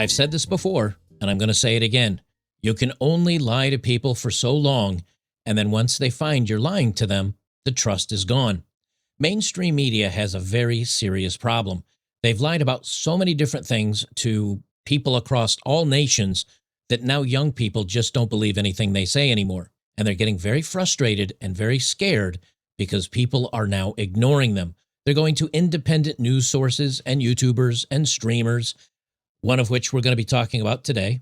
I've said this before, and I'm going to say it again. You can only lie to people for so long, and then once they find you're lying to them, the trust is gone. Mainstream media has a very serious problem. They've lied about so many different things to people across all nations that now young people just don't believe anything they say anymore. And they're getting very frustrated and very scared because people are now ignoring them. They're going to independent news sources and YouTubers and streamers, one of which we're going to be talking about today.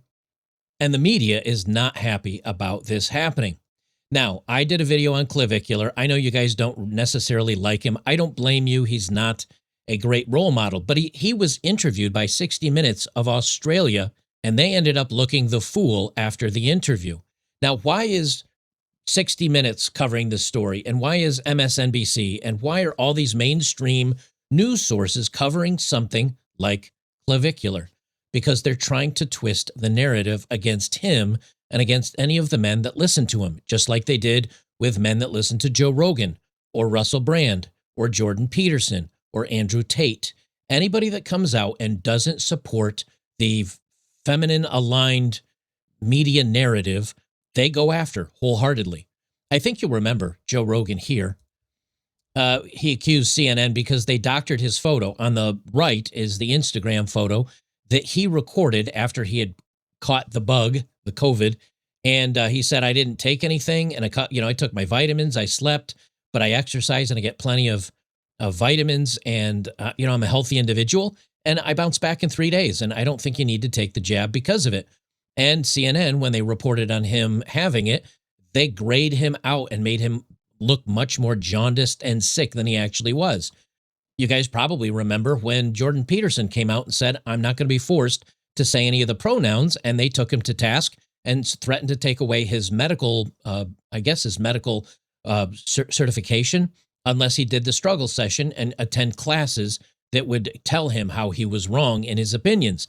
And the media is not happy about this happening. Now, I did a video on Clavicular. I know you guys don't necessarily like him. I don't blame you. He's not a great role model, but he was interviewed by 60 Minutes of Australia, and they ended up looking the fool after the interview. Now, why is 60 Minutes covering this story, and why is MSNBC, and why are all these mainstream news sources covering something like Clavicular? Because they're trying to twist the narrative against him and against any of the men that listen to him, just like they did with men that listen to Joe Rogan or Russell Brand or Jordan Peterson or Andrew Tate. Anybody that comes out and doesn't support the feminine-aligned media narrative, they go after wholeheartedly. I think you'll remember Joe Rogan here. He accused CNN because they doctored his photo. On the right is the Instagram photo that he recorded after he had caught the bug, the COVID. And he said, I didn't take anything. And I took my vitamins, I slept, but I exercise and I get plenty of vitamins. And, I'm a healthy individual and I bounced back in 3 days. And I don't think you need to take the jab because of it. And CNN, when they reported on him having it, they grayed him out and made him look much more jaundiced and sick than he actually was. You guys probably remember when Jordan Peterson came out and said, I'm not going to be forced to say any of the pronouns, and they took him to task and threatened to take away his medical, certification unless he did the struggle session and attend classes that would tell him how he was wrong in his opinions.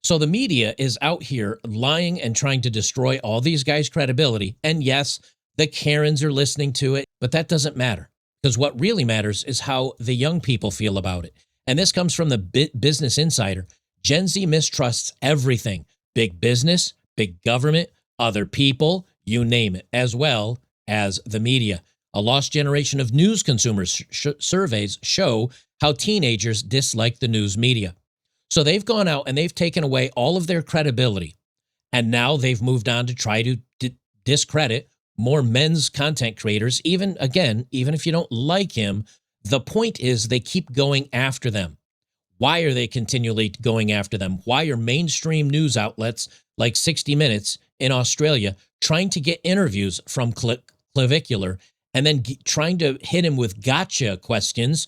So the media is out here lying and trying to destroy all these guys' credibility. And yes, the Karens are listening to it, but that doesn't matter. Because what really matters is how the young people feel about it. And this comes from the Business Insider. Gen Z mistrusts everything. Big business, big government, other people, you name it, as well as the media. A lost generation of news consumers surveys show how teenagers dislike the news media. So they've gone out and they've taken away all of their credibility. And now they've moved on to try to discredit more men's content creators. Even if you don't like him, the point is they keep going after them. Why are they continually going after them? Why are mainstream news outlets like 60 Minutes in Australia trying to get interviews from Clavicular and then trying to hit him with gotcha questions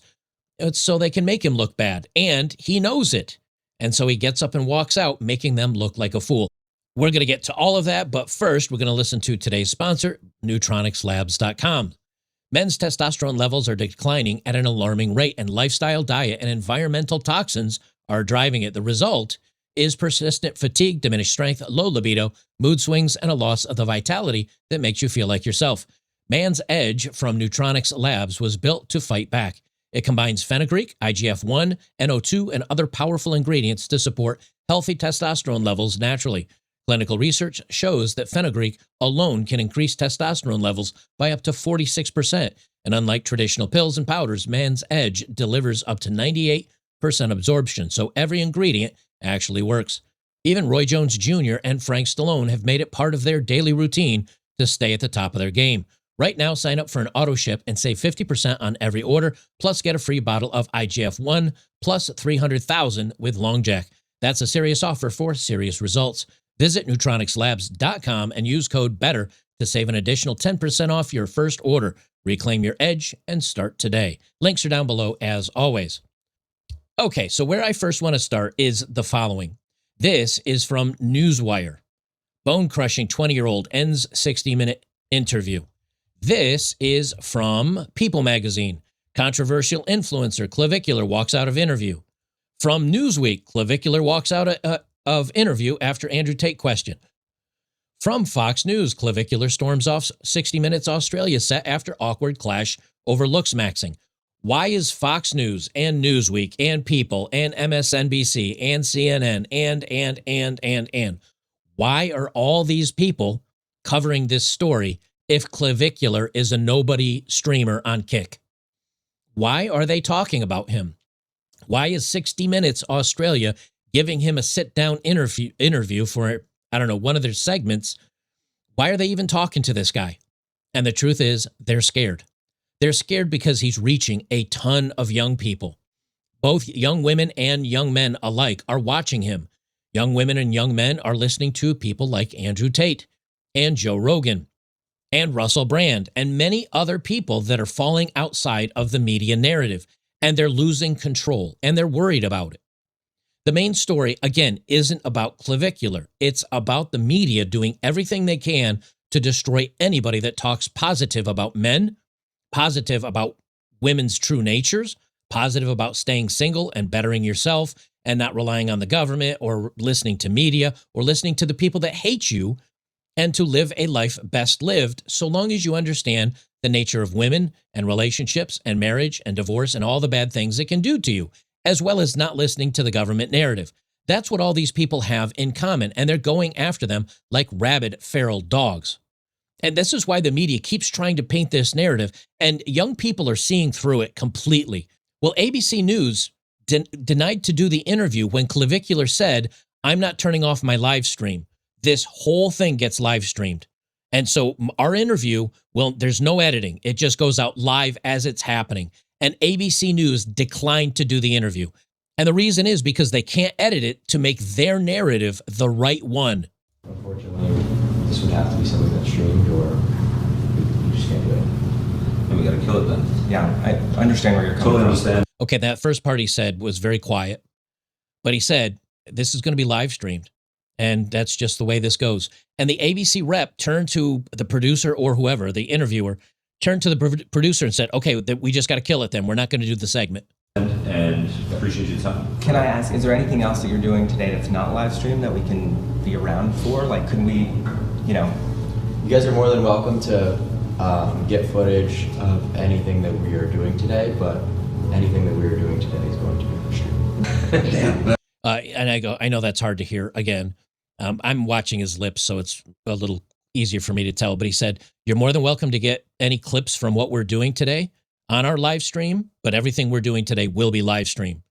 so they can make him look bad? And he knows it. And so he gets up and walks out, making them look like a fool. We're going to get to all of that, but first we're going to listen to today's sponsor, NeutronicsLabs.com. Men's testosterone levels are declining at an alarming rate, and lifestyle, diet, and environmental toxins are driving it. The result is persistent fatigue, diminished strength, low libido, mood swings, and a loss of the vitality that makes you feel like yourself. Man's Edge from Neutronics Labs was built to fight back. It combines fenugreek, IGF-1, NO2, and other powerful ingredients to support healthy testosterone levels naturally. Clinical research shows that fenugreek alone can increase testosterone levels by up to 46%. And unlike traditional pills and powders, Man's Edge delivers up to 98% absorption, so every ingredient actually works. Even Roy Jones Jr. and Frank Stallone have made it part of their daily routine to stay at the top of their game. Right now, sign up for an auto ship and save 50% on every order, plus get a free bottle of IGF-1 plus 300,000 with Long Jack. That's a serious offer for serious results. Visit NeutronicsLabs.com and use code BETTER to save an additional 10% off your first order. Reclaim your edge and start today. Links are down below as always. Okay, so where I first want to start is the following. This is from Newswire. Bone-crushing 20-year-old ends 60-minute interview. This is from People magazine. Controversial influencer Clavicular walks out of interview. From Newsweek, Clavicular walks out of interview after Andrew Tate question. From Fox News, Clavicular storms off 60 Minutes Australia set after awkward clash over looks maxing. Why is Fox News and Newsweek and People and MSNBC and CNN and why are all these people covering this story if Clavicular is a nobody streamer on Kick? Why are they talking about him? Why is 60 Minutes Australia giving him a sit-down interview for, I don't know, one of their segments? Why are they even talking to this guy? And the truth is, they're scared. They're scared because he's reaching a ton of young people. Both young women and young men alike are watching him. Young women and young men are listening to people like Andrew Tate and Joe Rogan and Russell Brand and many other people that are falling outside of the media narrative, and they're losing control and they're worried about it. The main story, again, isn't about Clavicular. It's about the media doing everything they can to destroy anybody that talks positive about men, positive about women's true natures, positive about staying single and bettering yourself and not relying on the government or listening to media or listening to the people that hate you, and to live a life best lived so long as you understand the nature of women and relationships and marriage and divorce and all the bad things it can do to you, as well as not listening to the government narrative. That's what all these people have in common, and they're going after them like rabid feral dogs. And this is why the media keeps trying to paint this narrative, and young people are seeing through it completely. Well, ABC News denied to do the interview when Clavicular said, "I'm not turning off my live stream." This whole thing gets live streamed. And so our interview, well, there's no editing. It just goes out live as it's happening. And ABC News declined to do the interview. And the reason is because they can't edit it to make their narrative the right one. Unfortunately, this would have to be something that's streamed, or you just can't do it. And we got to kill it then. Yeah, I understand where you're coming Totally from. understand. Okay, that first part he said was very quiet. But he said, this is going to be live streamed. And that's just the way this goes. And the ABC rep turned to the producer or whoever, the interviewer, turned to the producer and said, okay, we just got to kill it then. We're not going to do the segment. And appreciate your time. Can I ask, is there anything else that you're doing today that's not live streamed that we can be around for? Like, couldn't we, you know? You guys are more than welcome to get footage of anything that we are doing today, but anything that we are doing today is going to be streamed. Damn. And I go, I know that's hard to hear again. I'm watching his lips, so it's a little easier for me to tell. But he said, you're more than welcome to get any clips from what we're doing today on our live stream, but everything we're doing today will be live stream.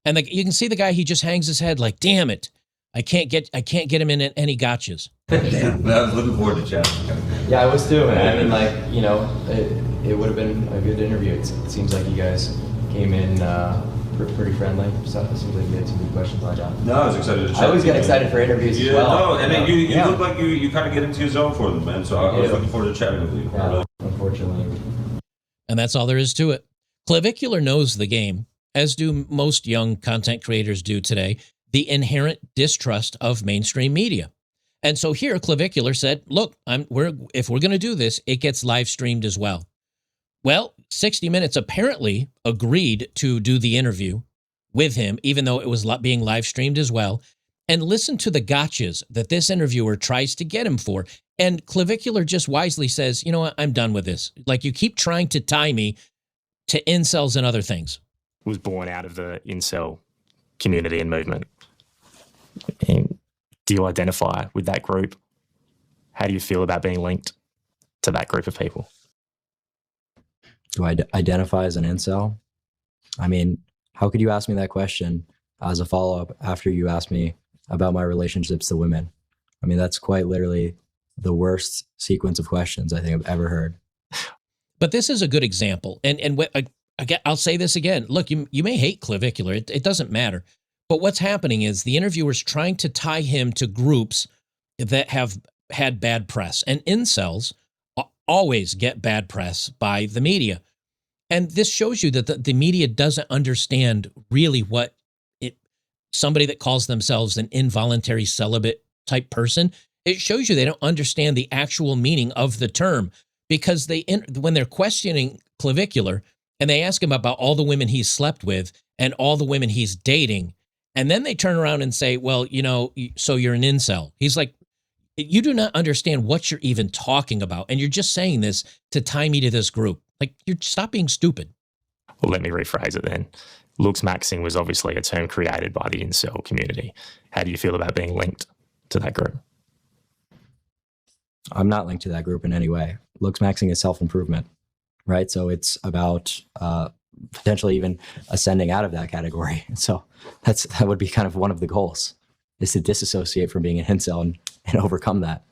And you can see the guy, he just hangs his head like, damn it, I can't get him in any gotchas. Damn, I was looking forward to chatting. Yeah, I was too, man. I mean, like, you know, it would have been a good interview. It seems like you guys came in pretty friendly. So it seems like you had some good questions lined up. No, I was excited to chat. I always get excited for interviews as well. No, and then you look like you kind of get into your zone for them, man. So I was looking forward to chatting with you. Yeah, Really. unfortunately. And that's all there is to it. Clavicular knows the game, as do most young content creators do today, the inherent distrust of mainstream media. And so here, Clavicular said, look, if we're going to do this, it gets live streamed as well. Well, 60 Minutes apparently agreed to do the interview with him, even though it was being live streamed as well. And listen to the gotchas that this interviewer tries to get him for. And Clavicular just wisely says, you know what, I'm done with this. Like, you keep trying to tie me to incels and other things. Was born out of the incel community and movement. And do you identify with that group? How do you feel about being linked to that group of people? Do I identify as an incel? I mean, how could you ask me that question as a follow-up after you asked me about my relationships to women? I mean, that's quite literally the worst sequence of questions I think I've ever heard. But this is a good example. And I'll say this again. Look, you may hate Clavicular. It doesn't matter. But what's happening is the interviewer's trying to tie him to groups that have had bad press. And incels always get bad press by the media. And this shows you that the media doesn't understand really what somebody that calls themselves an involuntary celibate type person, it shows you they don't understand the actual meaning of the term, because when they're questioning Clavicular and they ask him about all the women he's slept with and all the women he's dating, and then they turn around and say, well, you know, so you're an incel. He's like, you do not understand what you're even talking about. And you're just saying this to tie me to this group. Like, stop being stupid. Well, let me rephrase it then. Looks maxing was obviously a term created by the incel community. How do you feel about being linked to that group? I'm not linked to that group in any way. Looks maxing is self-improvement, right? So it's about potentially even ascending out of that category. So that would be kind of one of the goals, is to disassociate from being an incel and overcome that.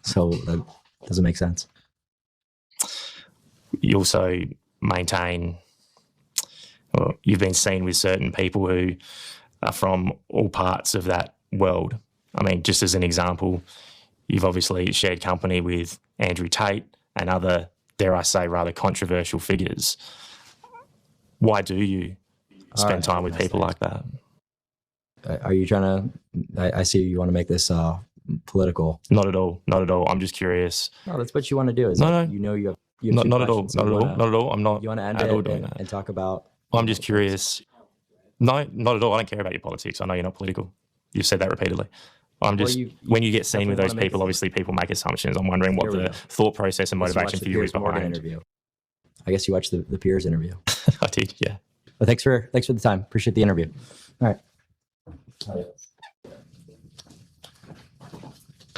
So that doesn't make sense. You also maintain, well, you've been seen with certain people who are from all parts of that world. I mean, just as an example, you've obviously shared company with Andrew Tate and other, dare I say, rather controversial figures. Why do you spend time with people like that? Are you trying to, I see you want to make this political. Not at all. Not at all. I'm just curious. No, that's what you want to do. Is No, you know you have Not, two not at all. questions, Not so at all. Not at all. I'm not You want to end at all it doing that. and talk about. I'm just curious. No, not at all. I don't care about your politics. I know you're not political. You've said that repeatedly. I'm just, when you get seen with those people, obviously people make assumptions. I'm wondering what the thought process and motivation for you is behind. Interview. I guess you watched the Piers interview. I did, yeah. But thanks for the time. Appreciate the interview. All right.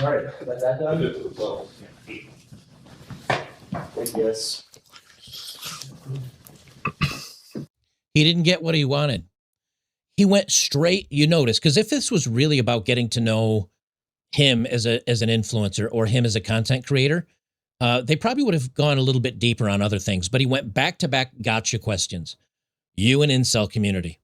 All right. Got that done? Yes. He didn't get what he wanted. He went straight, you notice, because if this was really about getting to know him as an influencer or him as a content creator, they probably would have gone a little bit deeper on other things. But he went back-to-back gotcha questions. You and incel community.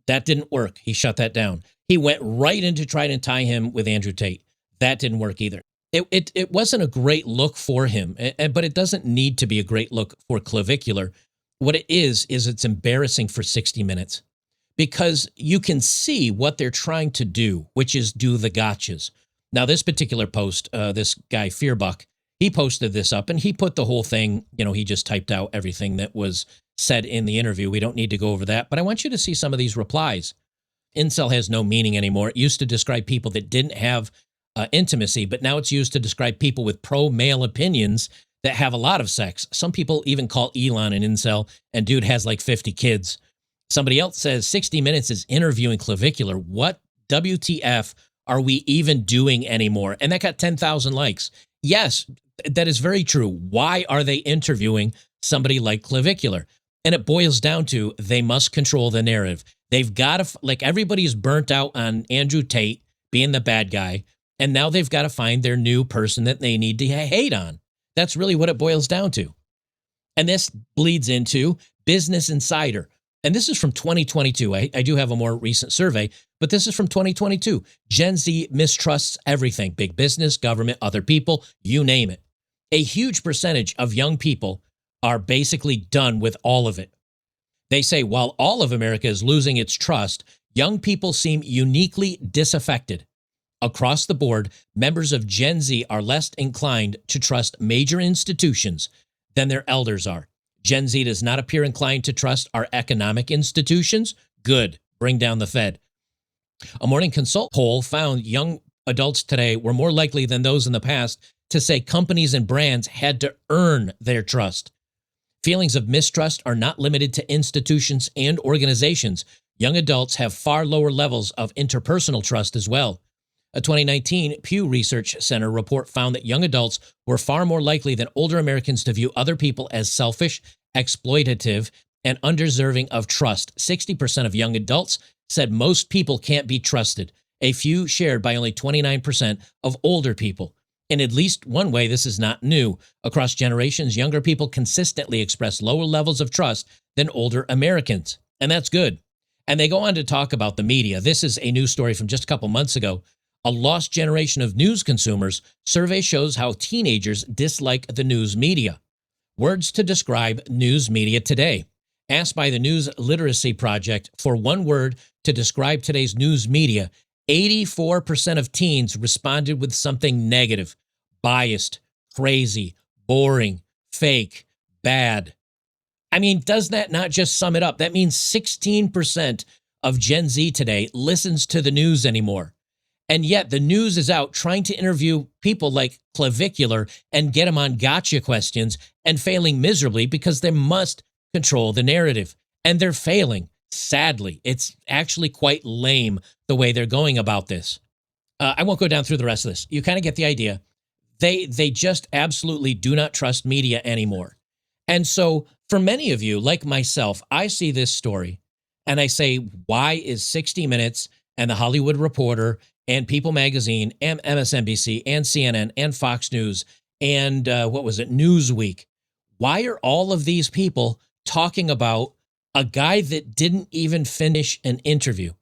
That didn't work. He shut that down. He went right into trying to tie him with Andrew Tate. That didn't work either. It wasn't a great look for him, but it doesn't need to be a great look for Clavicular. What it is it's embarrassing for 60 Minutes because you can see what they're trying to do, which is do the gotchas. Now, this particular post, this guy Fearbuck, he posted this up and he put the whole thing, he just typed out everything that was said in the interview. We don't need to go over that, but I want you to see some of these replies. Incel has no meaning anymore. It used to describe people that didn't have intimacy, but now it's used to describe people with pro-male opinions that have a lot of sex. Some people even call Elon an incel, and dude has like 50 kids. Somebody else says 60 Minutes is interviewing Clavicular. What WTF are we even doing anymore? And that got 10,000 likes. Yes, that is very true. Why are they interviewing somebody like Clavicular? And it boils down to they must control the narrative. They've got to, like everybody's burnt out on Andrew Tate being the bad guy, and now they've got to find their new person that they need to hate on. That's really what it boils down to. And this bleeds into Business Insider. And this is from 2022. I do have a more recent survey, but this is from 2022. Gen Z mistrusts everything. Big business, government, other people, you name it. A huge percentage of young people are basically done with all of it. They say while all of America is losing its trust, young people seem uniquely disaffected. Across the board, members of Gen Z are less inclined to trust major institutions than their elders are. Gen Z does not appear inclined to trust our economic institutions. Good. Bring down the Fed. A Morning Consult poll found young adults today were more likely than those in the past to say companies and brands had to earn their trust. Feelings of mistrust are not limited to institutions and organizations. Young adults have far lower levels of interpersonal trust as well. A 2019 Pew Research Center report found that young adults were far more likely than older Americans to view other people as selfish, exploitative, and undeserving of trust. 60% of young adults said most people can't be trusted, a few shared by only 29% of older people. In at least one way, this is not new. Across generations, younger people consistently express lower levels of trust than older Americans, and that's good. And they go on to talk about the media. This is a news story from just a couple months ago. A lost generation of news consumers. Survey shows how teenagers dislike the news media. Words to describe news media today. Asked by the News Literacy Project for one word to describe today's news media, 84% of teens responded with something negative: biased, crazy, boring, fake, bad. I mean, does that not just sum it up? That means 16% of Gen Z today listens to the news anymore. And yet the news is out trying to interview people like Clavicular and get them on gotcha questions and failing miserably because they must control the narrative. And they're failing, sadly. It's actually quite lame the way they're going about this. I won't go down through the rest of this. You kind of get the idea. They just absolutely do not trust media anymore. And so for many of you, like myself, I see this story and I say, why is 60 Minutes and The Hollywood Reporter and People Magazine and MSNBC and CNN and Fox News and Newsweek, why are all of these people talking about a guy that didn't even finish an interview?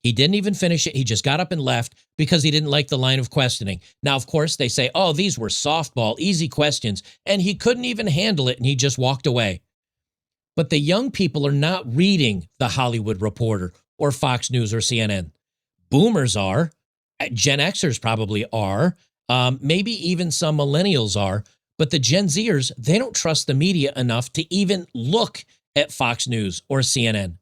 He didn't even finish it. He just got up and left because he didn't like the line of questioning. Now, of course, they say, oh, these were softball, easy questions, and he couldn't even handle it, and he just walked away. But the young people are not reading The Hollywood Reporter or Fox News or CNN. Boomers are. Gen Xers probably are. Maybe even some millennials are. But the Gen Zers, they don't trust the media enough to even look at Fox News or CNN.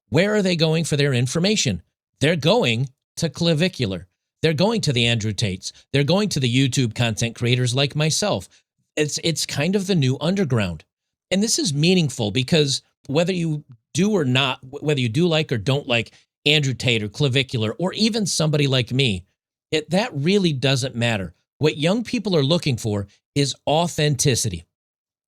Where are they going for their information? They're going to Clavicular. They're going to the Andrew Tates. They're going to the YouTube content creators like myself. It's kind of the new underground. And this is meaningful because whether you do or not, whether you do like or don't like Andrew Tate or Clavicular or even somebody like me, that really doesn't matter. What young people are looking for is authenticity.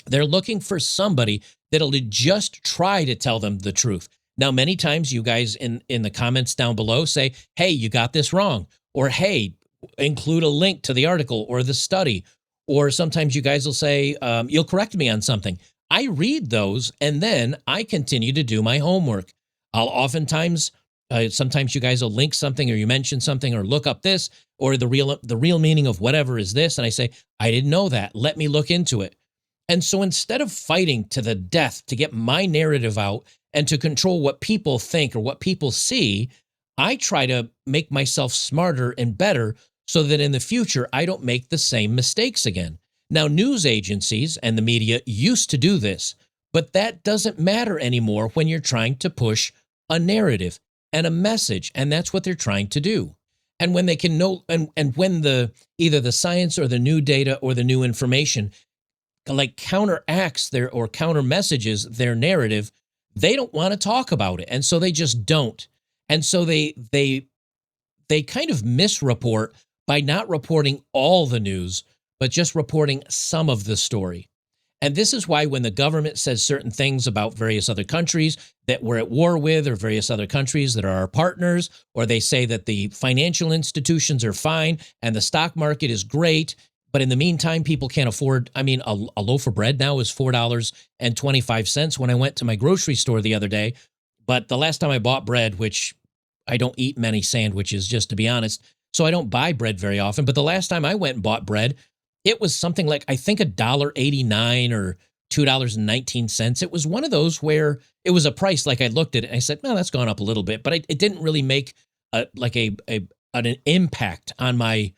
They're looking for somebody that'll just try to tell them the truth. Now, many times you guys in the comments down below say, hey, you got this wrong, or hey, include a link to the article or the study, or sometimes you guys will say, you'll correct me on something. I read those and then I continue to do my homework. I'll oftentimes, sometimes you guys will link something or you mention something or look up this or the real meaning of whatever is this. And I say, I didn't know that. Let me look into it. And so instead of fighting to the death to get my narrative out and to control what people think or what people see, I try to make myself smarter and better so that in the future, I don't make the same mistakes again. Now, news agencies and the media used to do this, but that doesn't matter anymore when you're trying to push a narrative and a message, and that's what they're trying to do. And when they can know, and when either the science or the new data or the new information like counteracts their or counter messages their narrative, they don't want to talk about it, and so they just don't. And so they kind of misreport by not reporting all the news, but just reporting some of the story. And this is why when the government says certain things about various other countries that we're at war with or various other countries that are our partners, or they say that the financial institutions are fine and the stock market is great, but in the meantime, people can't afford, I mean, a loaf of bread now is $4.25 when I went to my grocery store the other day. But the last time I bought bread, which I don't eat many sandwiches, just to be honest, so I don't buy bread very often. But the last time I went and bought bread, it was something like, I think $1.89 or $2.19. It was one of those where it was a price, like I looked at it and I said, no, that's gone up a little bit, but it didn't really make an impact on my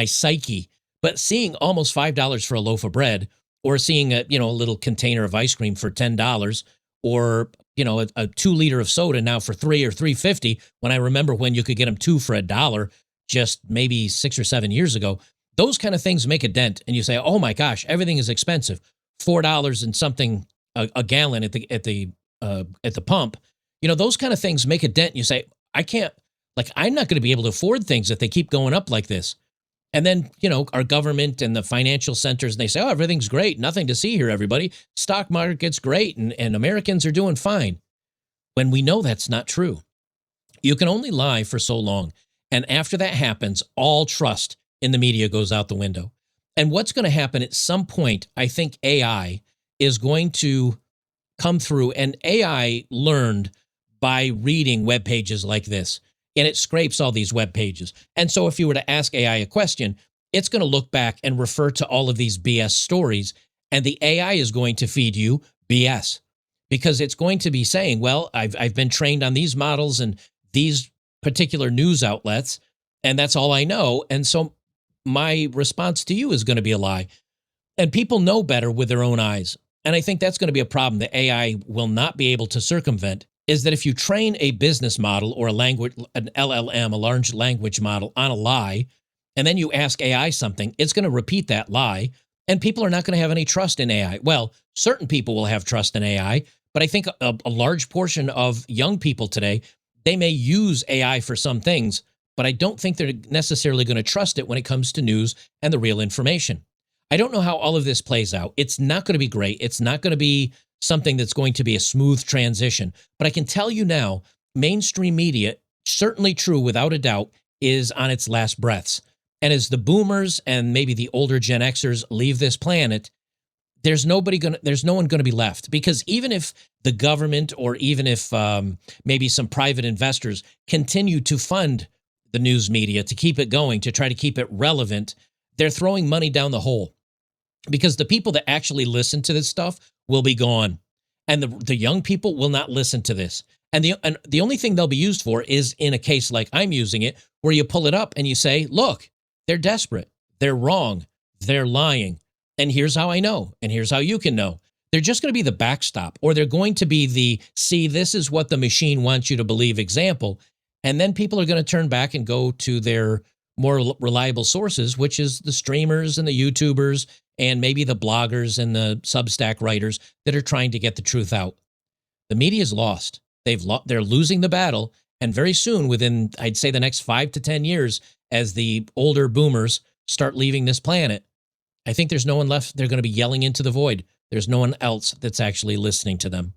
psyche. But seeing almost $5 for a loaf of bread, or seeing a little container of ice cream for $10, or a 2 liter of soda now for $3 or $3.50, when I remember when you could get them 2 for $1 just maybe 6 or 7 years ago, those kind of things make a dent. And you say, oh my gosh, everything is expensive. $4 and something a gallon at the pump. Those kind of things make a dent. And you say, I'm not going to be able to afford things if they keep going up like this. And then, our government and the financial centers, and they say, oh, everything's great. Nothing to see here, everybody. Stock market's great and Americans are doing fine. When we know that's not true. You can only lie for so long. And after that happens, all trust in the media goes out the window. And what's going to happen at some point, I think AI is going to come through, and AI learned by reading web pages like this. And it scrapes all these web pages. And so if you were to ask AI a question, it's going to look back and refer to all of these BS stories. And the AI is going to feed you BS, because it's going to be saying, well, I've been trained on these models and these particular news outlets, and that's all I know. And so my response to you is going to be a lie. And people know better with their own eyes. And I think that's going to be a problem that AI will not be able to circumvent, is that if you train a business model or an LLM, a large language model, on a lie, and then you ask AI something, it's going to repeat that lie, and people are not going to have any trust in AI. Well, certain people will have trust in AI, But I think a large portion of young people today, they may use AI for some things, but I don't think they're necessarily going to trust it when it comes to news and the real information. I don't know how all of this plays out. It's not going to be great. It's not going to be something that's going to be a smooth transition. But I can tell you now, mainstream media, certainly true without a doubt, is on its last breaths. And as the boomers and maybe the older Gen Xers leave this planet, there's no one going to be left, because even if the government or even if maybe some private investors continue to fund the news media to keep it going, to try to keep it relevant, they're throwing money down the hole, because the people that actually listen to this stuff will be gone. And the young people will not listen to this. And the only thing they'll be used for is in a case like I'm using it, where you pull it up and you say, look, they're desperate. They're wrong. They're lying. And here's how I know. And here's how you can know. They're just going to be the backstop, or they're going to be the, see, this is what the machine wants you to believe example. And then people are going to turn back and go to their more reliable sources, which is the streamers and the YouTubers and maybe the bloggers and the Substack writers that are trying to get the truth out. The media is lost. They're losing the battle. And very soon, within, I'd say the next 5 to 10 years, as the older boomers start leaving this planet, I think there's no one left. They're going to be yelling into the void. There's no one else that's actually listening to them.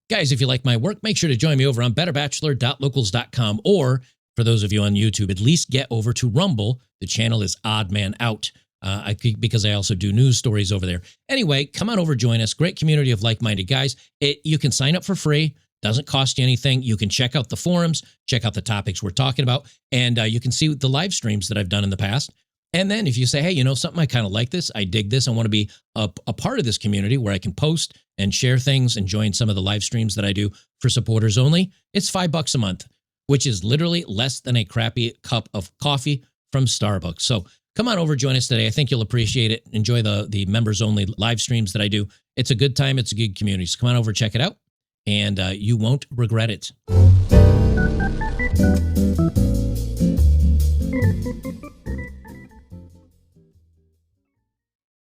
Guys, if you like my work, make sure to join me over on betterbachelor.locals.com, or for those of you on YouTube, at least get over to Rumble. The channel is Odd Man Out, because I also do news stories over there. Anyway, come on over, join us. Great community of like-minded guys. You can sign up for free. Doesn't cost you anything. You can check out the forums, check out the topics we're talking about, and you can see the live streams that I've done in the past. And then if you say, hey, you know something, I kind of like this, I dig this, I want to be a part of this community where I can post and share things and join some of the live streams that I do for supporters only, it's $5 a month, which is literally less than a crappy cup of coffee from Starbucks. So come on over, join us today. I think you'll appreciate it. Enjoy the members only live streams that I do. It's a good time. It's a good community. So come on over, check it out, and you won't regret it.